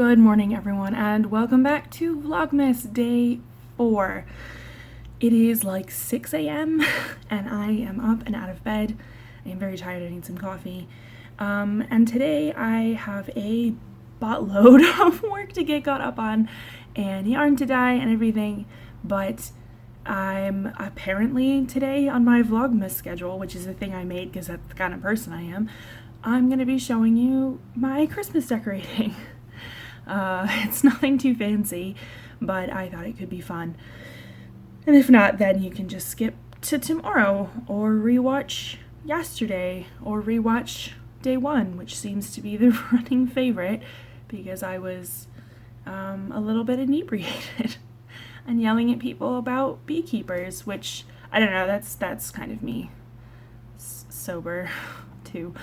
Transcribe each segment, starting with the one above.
Good morning, everyone, and welcome back to Vlogmas Day 4. It is like 6 a.m. and I am up and out of bed. I am very tired. I need some coffee. And today I have a buttload of work to get caught up on and yarn to dye and everything, but I'm apparently today on my Vlogmas schedule, which is the thing I made because that's the kind of person I am. I'm going to be showing you my Christmas decorating. It's nothing too fancy, but I thought it could be fun. And if not, then you can just skip to tomorrow or rewatch yesterday or rewatch day 1, which seems to be the running favorite because I was a little bit inebriated and yelling at people about beekeepers, which I don't know, that's kind of me sober too.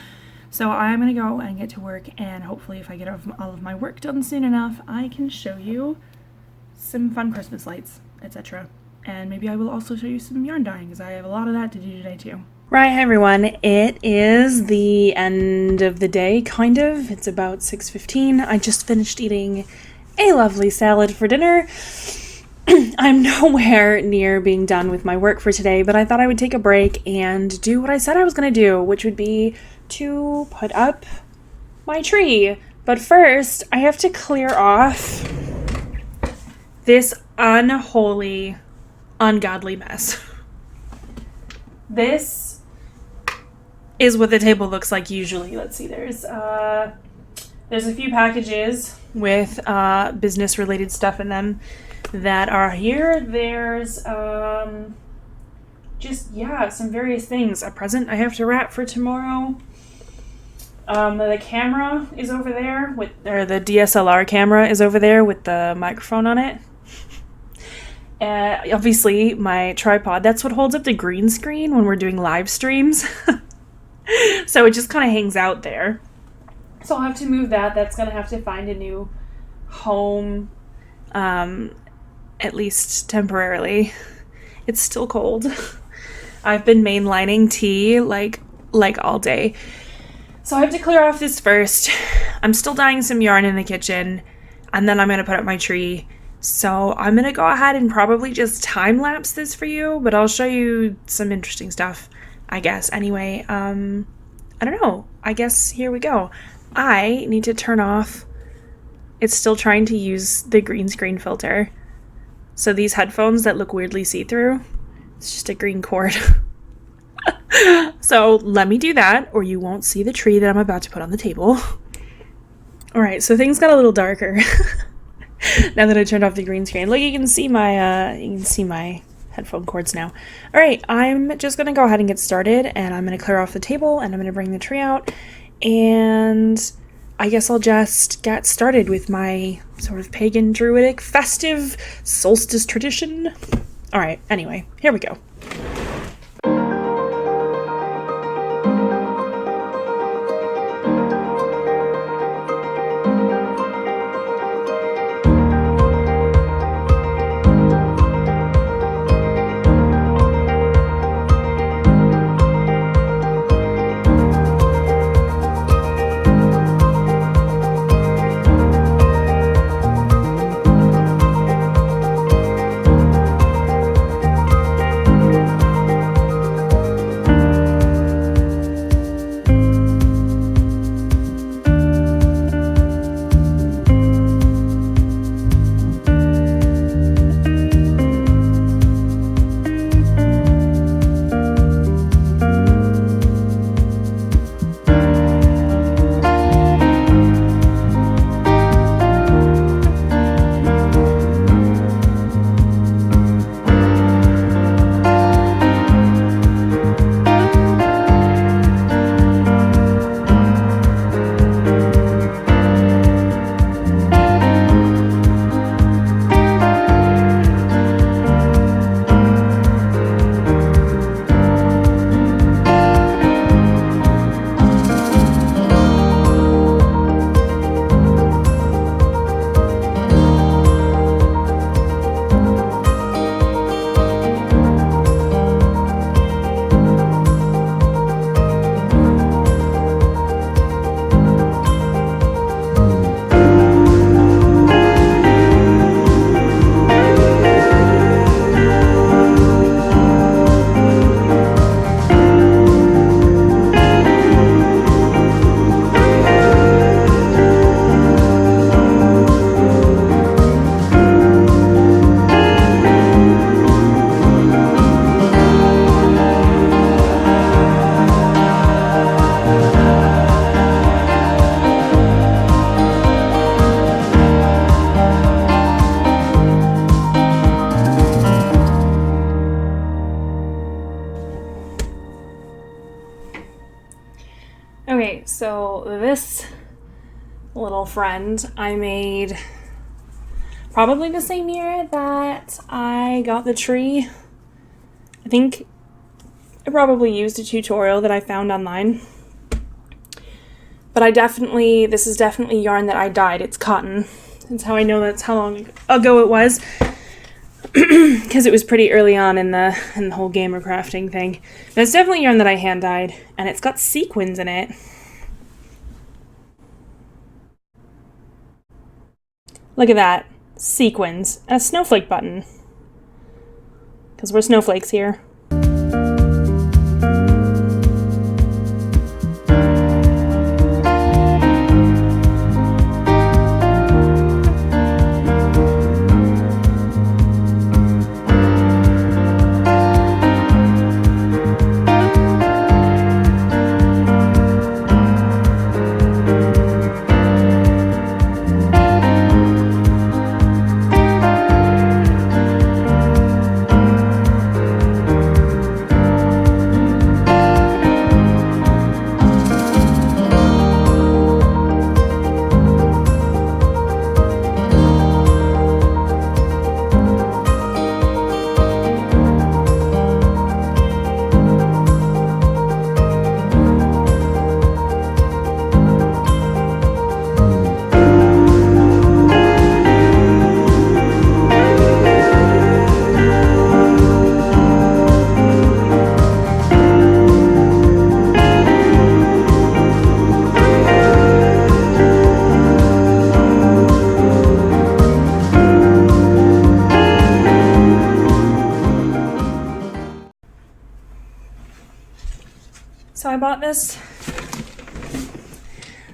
So I'm going to go and get to work, and hopefully if I get all of my work done soon enough, I can show you some fun Christmas lights, etc. And maybe I will also show you some yarn dyeing, because I have a lot of that to do today too. Right, hi everyone. It is the end of the day, kind of. It's about 6:15. I just finished eating a lovely salad for dinner. I'm nowhere near being done with my work for today, but I thought I would take a break and do what I said I was going to do, which would be to put up my tree. But first, I have to clear off this unholy, ungodly mess. This is what the table looks like usually. Let's see, there's a few packages with business-related stuff in them that are here. There's some various things. A present I have to wrap for tomorrow. The camera is over there the DSLR camera is over there with the microphone on it. Obviously my tripod, that's what holds up the green screen when we're doing live streams. So it just kind of hangs out there. So I'll have to move that. That's going to have to find a new home, at least temporarily. It's still cold. I've been mainlining tea like all day. So I have to clear off this first. I'm still dyeing some yarn in the kitchen, and then I'm going to put up my tree. So I'm going to go ahead and probably just time-lapse this for you, but I'll show you some interesting stuff, I guess. Anyway, I don't know. I guess here we go. I need to turn off. It's still trying to use the green screen filter. So these headphones that look weirdly see-through, it's just a green cord. So let me do that, or you won't see the tree that I'm about to put on the table. All right, so things got a little darker now that I turned off the green screen. Look, you can see my headphone cords now. All right, I'm just gonna go ahead and get started, and I'm gonna clear off the table, and I'm gonna bring the tree out, and I guess I'll just get started with my sort of pagan, druidic, festive solstice tradition. All right, anyway, here we go. Okay, so this little friend I made probably the same year that I got the tree. I think I probably used a tutorial that I found online. But this is definitely yarn that I dyed. It's cotton. That's how I know that's how long ago it was. Because it was pretty early on in the whole GamerCrafting thing. But it's definitely yarn that I hand dyed, and it's got sequins in it. Look at that. Sequins. And a snowflake button. Because we're snowflakes here.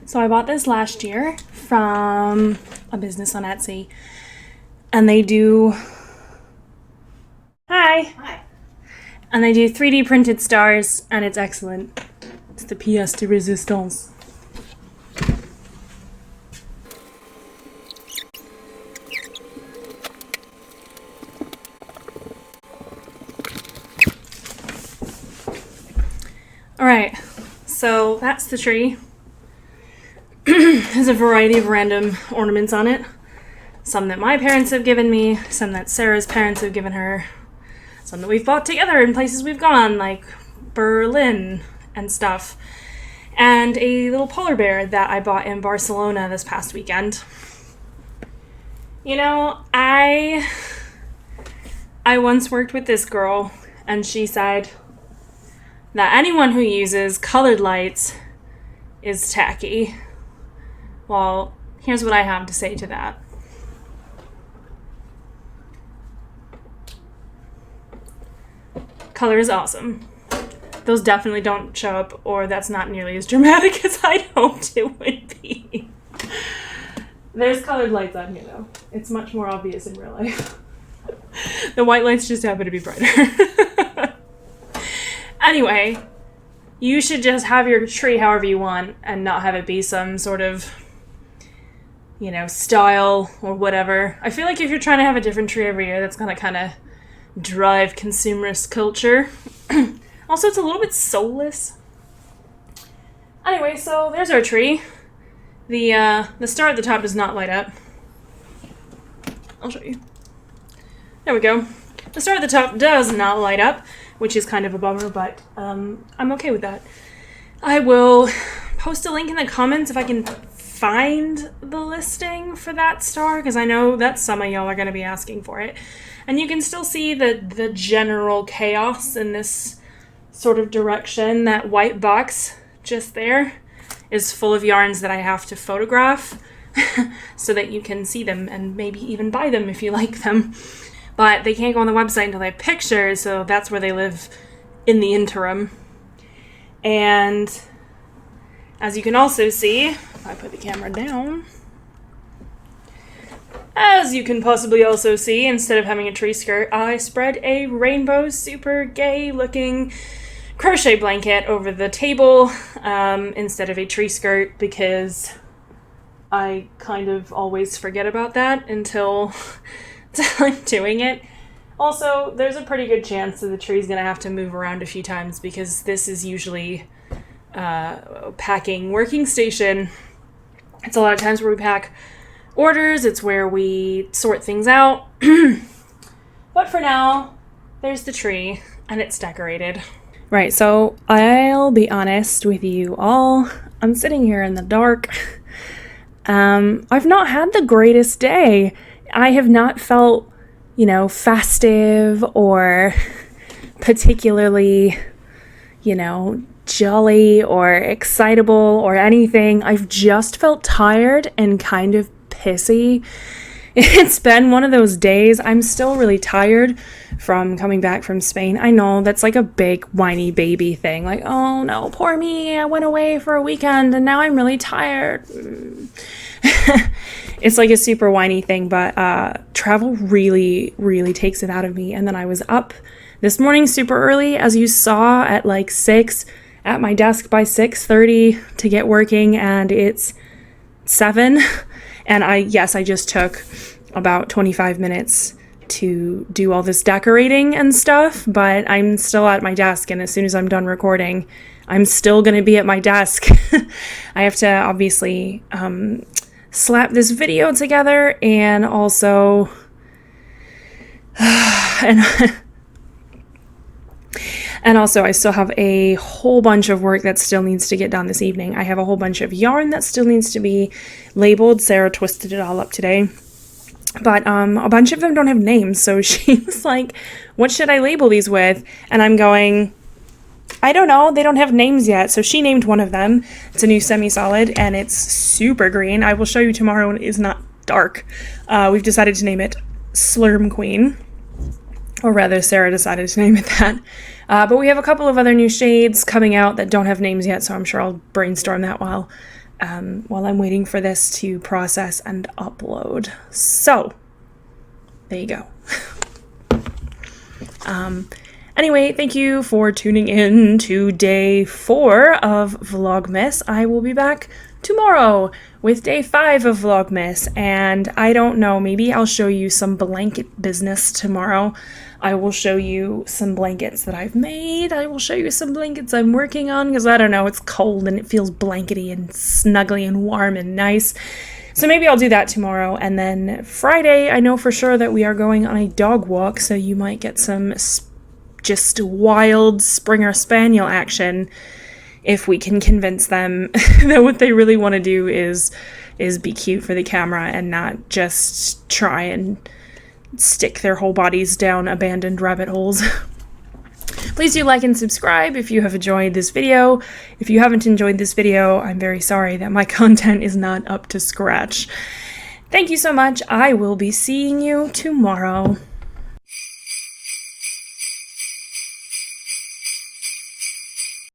So I bought this last year from a business on Etsy, and they do, hi, and they do 3D printed stars, and it's excellent. It's the pièce de résistance. Alright, so that's the tree. There's a variety of random ornaments on it. Some that my parents have given me, some that Sarah's parents have given her, some that we've bought together in places we've gone, like Berlin and stuff. And a little polar bear that I bought in Barcelona this past weekend. You know, I once worked with this girl, and she said that anyone who uses colored lights is tacky. Well, here's what I have to say to that. Color is awesome. Those definitely don't show up, or that's not nearly as dramatic as I'd hoped it would be. There's colored lights on here, though. It's much more obvious in real life. The white lights just happen to be brighter. Anyway, you should just have your tree however you want and not have it be some sort of, you know, style or whatever. I feel like if you're trying to have a different tree every year, that's gonna kind of drive consumerist culture. Also, it's a little bit soulless. Anyway, so there's our tree. The star at the top does not light up. I'll show you. There we go. The star at the top does not light up, which is kind of a bummer, but I'm okay with that. I will post a link in the comments if I can find the listing for that star, because I know that some of y'all are going to be asking for it. And you can still see the general chaos in this sort of direction. That white box just there is full of yarns that I have to photograph so that you can see them and maybe even buy them if you like them. But they can't go on the website until they have pictures, so that's where they live in the interim. And as you can also see, if I put the camera down, as you can possibly also see, instead of having a tree skirt, I spread a rainbow, super gay looking crochet blanket over the table instead of a tree skirt, because I kind of always forget about that until I'm doing it. Also, there's a pretty good chance that the tree's gonna have to move around a few times because this is usually packing working station. It's a lot of times where we pack orders. It's where we sort things out. But for now, there's the tree and it's decorated. Right, so I'll be honest with you all. I'm sitting here in the dark. I've not had the greatest day. I have not felt, festive or particularly, jolly or excitable or anything. I've just felt tired and kind of pissy. It's been one of those days. I'm still really tired from coming back from Spain. I know that's like a big whiny baby thing. Like, oh no, poor me. I went away for a weekend and now I'm really tired. It's like a super whiny thing, but travel really, really takes it out of me. And then I was up this morning super early, as you saw, at like 6, at my desk by 6:30 to get working, and it's 7. And I just took about 25 minutes to do all this decorating and stuff, but I'm still at my desk, and as soon as I'm done recording, I'm still going to be at my desk. I have to obviously slap this video together, and also and also I still have a whole bunch of work that still needs to get done this evening. I have a whole bunch of yarn that still needs to be labeled. Sarah twisted it all up today. But a bunch of them don't have names, so she was like, what should I label these with? And I'm going, I don't know, they don't have names yet. So she named one of them. It's a new semi-solid, and it's super green. I will show you tomorrow when it is not dark. We've decided to name it Slurm Queen. Or rather, Sarah decided to name it that. But we have a couple of other new shades coming out that don't have names yet, so I'm sure I'll brainstorm that while I'm waiting for this to process and upload. So, there you go. Anyway, thank you for tuning in to day 4 of Vlogmas. I will be back tomorrow with day 5 of Vlogmas, and I don't know, maybe I'll show you some blanket business tomorrow. I will show you some blankets that I've made. I will show you some blankets I'm working on, because I don't know, it's cold and it feels blankety and snuggly and warm and nice. So maybe I'll do that tomorrow. And then Friday, I know for sure that we are going on a dog walk, so you might get some just wild Springer Spaniel action if we can convince them that what they really want to do is be cute for the camera and not just try and stick their whole bodies down abandoned rabbit holes. Please do like and subscribe if you have enjoyed this video. If you haven't enjoyed this video, I'm very sorry that my content is not up to scratch. Thank you so much. I will be seeing you tomorrow.